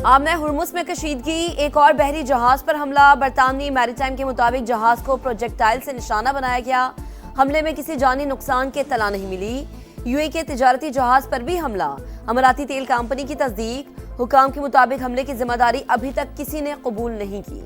Amna Hormuz میں کشیدگی، ایک اور بحری جہاز پر حملہ۔ برطانوی میری ٹائم کے مطابق جہاز کو پروجیکٹائل سے نشانہ بنایا گیا۔ حملے میں کسی جانی نقصان کی اطلاع نہیں ملی۔ یو اے کے تجارتی جہاز پر بھی حملہ۔ اماراتی تیل کمپنی کی تصدیق۔ حکام کے مطابق حملے کی ذمہ داری ابھی تک کسی نے قبول نہیں کی۔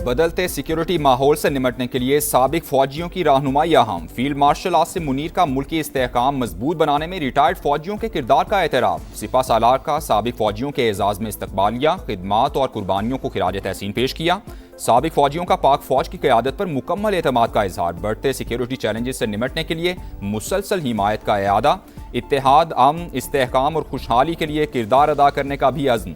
بدلتے سیکیورٹی ماحول سے نمٹنے کے لیے سابق فوجیوں کی رہنمائی اہم۔ فیلڈ مارشل عاصم منیر کا ملکی استحکام مضبوط بنانے میں ریٹائرڈ فوجیوں کے کردار کا اعتراف۔ سپہ سالار کا سابق فوجیوں کے اعزاز میں استقبالیہ، خدمات اور قربانیوں کو خراج تحسین پیش کیا۔ سابق فوجیوں کا پاک فوج کی قیادت پر مکمل اعتماد کا اظہار۔ بڑھتے سیکیورٹی چیلنجز سے نمٹنے کے لیے مسلسل حمایت کا اعادہ۔ اتحاد، امن، استحکام اور خوشحالی کے لیے کردار ادا کرنے کا بھی عزم۔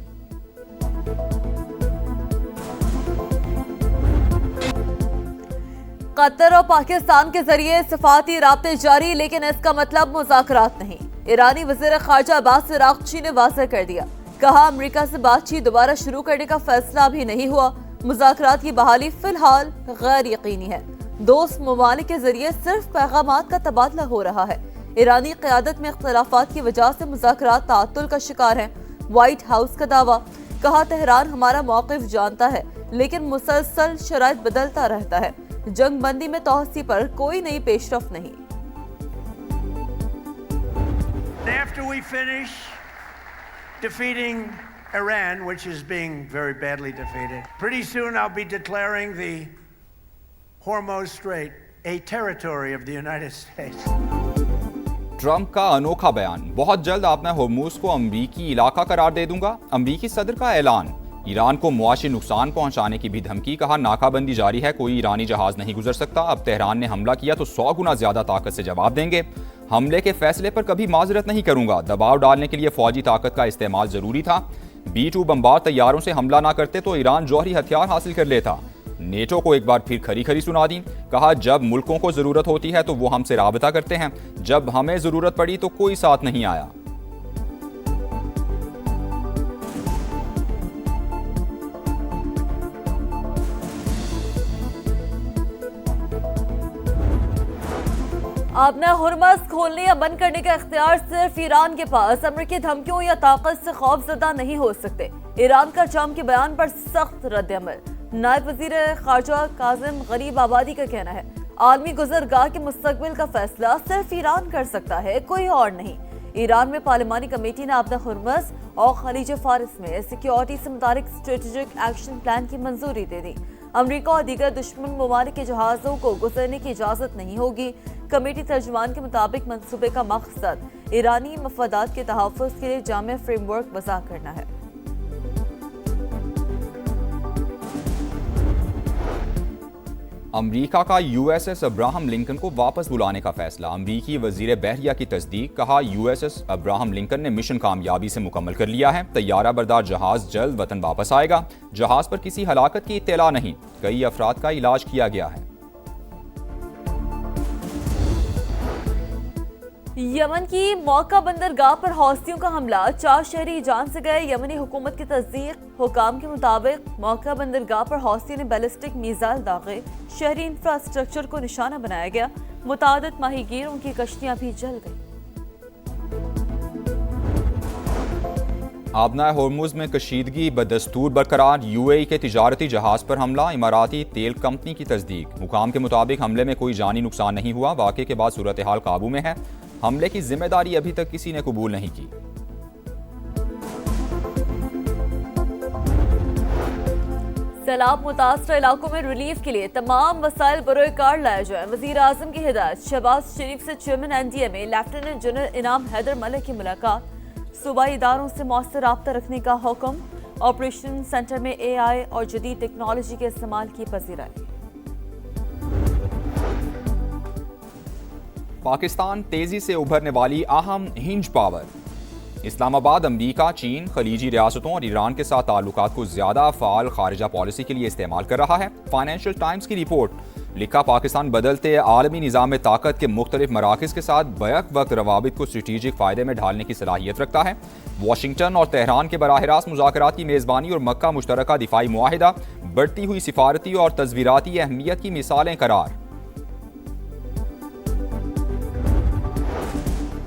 قطر اور پاکستان کے ذریعے سفارتی رابطے جاری، لیکن اس کا مطلب مذاکرات نہیں۔ ایرانی وزیر خارجہ عباس عراقچی نے واضح کر دیا، کہا امریکہ سے بات چیت دوبارہ شروع کرنے کا فیصلہ ابھی نہیں ہوا۔ مذاکرات کی بحالی فی الحال غیر یقینی ہے۔ دوست ممالک کے ذریعے صرف پیغامات کا تبادلہ ہو رہا ہے۔ ایرانی قیادت میں اختلافات کی وجہ سے مذاکرات تعطل کا شکار ہیں۔ وائٹ ہاؤس کا دعویٰ، کہا تہران ہمارا موقف جانتا ہے، لیکن مسلسل شرائط بدلتا رہتا ہے۔ جنگ بندی میں توسیع پر کوئی نئی پیش رفت نہیں۔ After we finish defeating Iran, which is being very badly defeated, pretty soon I'll be declaring the Hormuz Strait a territory of the United States. Trump کا انوکھا بیان، بہت جلد آبنہ ہرموز کو امریکی علاقہ قرار دے دوں گا۔ امریکی صدر کا اعلان۔ ایران کو معاشی نقصان پہنچانے کی بھی دھمکی، کہا ناکہ بندی جاری ہے، کوئی ایرانی جہاز نہیں گزر سکتا۔ اب تہران نے حملہ کیا تو 100 گنا زیادہ طاقت سے جواب دیں گے۔ حملے کے فیصلے پر کبھی معذرت نہیں کروں گا۔ دباؤ ڈالنے کے لیے فوجی طاقت کا استعمال ضروری تھا۔ B-2 بمبار طیاروں سے حملہ نہ کرتے تو ایران جوہری ہتھیار حاصل کر لیتا۔ نیٹو کو ایک بار پھر کھری کھری سنا دی، کہا جب ملکوں کو ضرورت ہوتی ہے تو وہ ہم سے رابطہ کرتے ہیں، جب ہمیں ضرورت پڑی تو کوئی ساتھ نہیں آیا۔ آبنہ ہرمز کھولنے یا بند کرنے کا اختیار صرف ایران کے پاس۔ امریکی دھمکیوں یا طاقت سے خوف زدہ نہیں ہو سکتے۔ ایران کا ٹرمپ کے بیان پر سخت رد عمل۔ نائب وزیر خارجہ کاظم غریب آبادی کا کہنا ہے، عالمی گزرگاہ کے مستقبل کا فیصلہ صرف ایران کر سکتا ہے، کوئی اور نہیں۔ ایران میں پارلیمانی کمیٹی نے آبنہ ہرمز اور خلیج فارس میں سیکیورٹی سے متعلق اسٹریٹجک ایکشن پلان کی منظوری دے دی۔ امریکہ اور دیگر دشمن ممالک کے جہازوں کو گزرنے کی اجازت نہیں ہوگی۔ کمیٹی ترجمان کے مطابق منصوبے کا مقصد ایرانی مفادات کے تحفظ کے لیے جامع فریم ورک وضع کرنا ہے۔ امریکہ کا USS ابراہم لنکن کو واپس بلانے کا فیصلہ۔ امریکی وزیر بحریہ کی تصدیق، کہا USS ابراہم لنکن نے مشن کامیابی سے مکمل کر لیا ہے۔ طیارہ بردار جہاز جلد وطن واپس آئے گا۔ جہاز پر کسی ہلاکت کی اطلاع نہیں، کئی افراد کا علاج کیا گیا ہے۔ یمن کی موقع بندرگاہ پر حوثیوں کا حملہ، 4 شہری جان سے گئے۔ یمنی حکومت کی تصدیق، حکام کے مطابق موقع بندرگاہ پر حوثیوں نے بیلسٹک میزائل داغے، شہری انفراسٹرکچر کو نشانہ بنایا گیا۔ متعدد ماہی گیروں کی کشتیاں بھی جل گئیں۔ آبنہ ہرمز میں کشیدگی بدستور برقرار، UAE کے تجارتی جہاز پر حملہ، اماراتی تیل کمپنی کی تصدیق۔ حکام کے مطابق حملے میں کوئی جانی نقصان نہیں ہوا، واقعے کے بعد صورتحال قابو میں ہے۔ حملے کی ذمہ داری ابھی تک کسی نے قبول نہیں کی۔ سیلاب متاثرہ علاقوں میں ریلیف کے لیے تمام وسائل بروئے کار لایا جائے۔ وزیر اعظم کی ہدایت۔ شہباز شریف سے چیئرمین NDMA لیفٹیننٹ جنرل انعام حیدر ملک کی ملاقات۔ صوبائی اداروں سے مؤثر رابطہ رکھنے کا حکم۔ آپریشن سینٹر میں AI اور جدید ٹیکنالوجی کے استعمال کی پذیرائی۔ پاکستان تیزی سے ابھرنے والی اہم ہنج پاور۔ اسلام آباد امریکہ، چین، خلیجی ریاستوں اور ایران کے ساتھ تعلقات کو زیادہ فعال خارجہ پالیسی کے لیے استعمال کر رہا ہے۔ فائنینشل ٹائمز کی رپورٹ، لکھا پاکستان بدلتے عالمی نظام طاقت کے مختلف مراکز کے ساتھ بیک وقت روابط کو اسٹریٹجک فائدے میں ڈھالنے کی صلاحیت رکھتا ہے۔ واشنگٹن اور تہران کے براہ راست مذاکرات کی میزبانی اور مکہ مشترکہ دفاعی معاہدہ بڑھتی ہوئی سفارتی اور تصویراتی اہمیت کی مثالیں قرار۔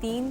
3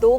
2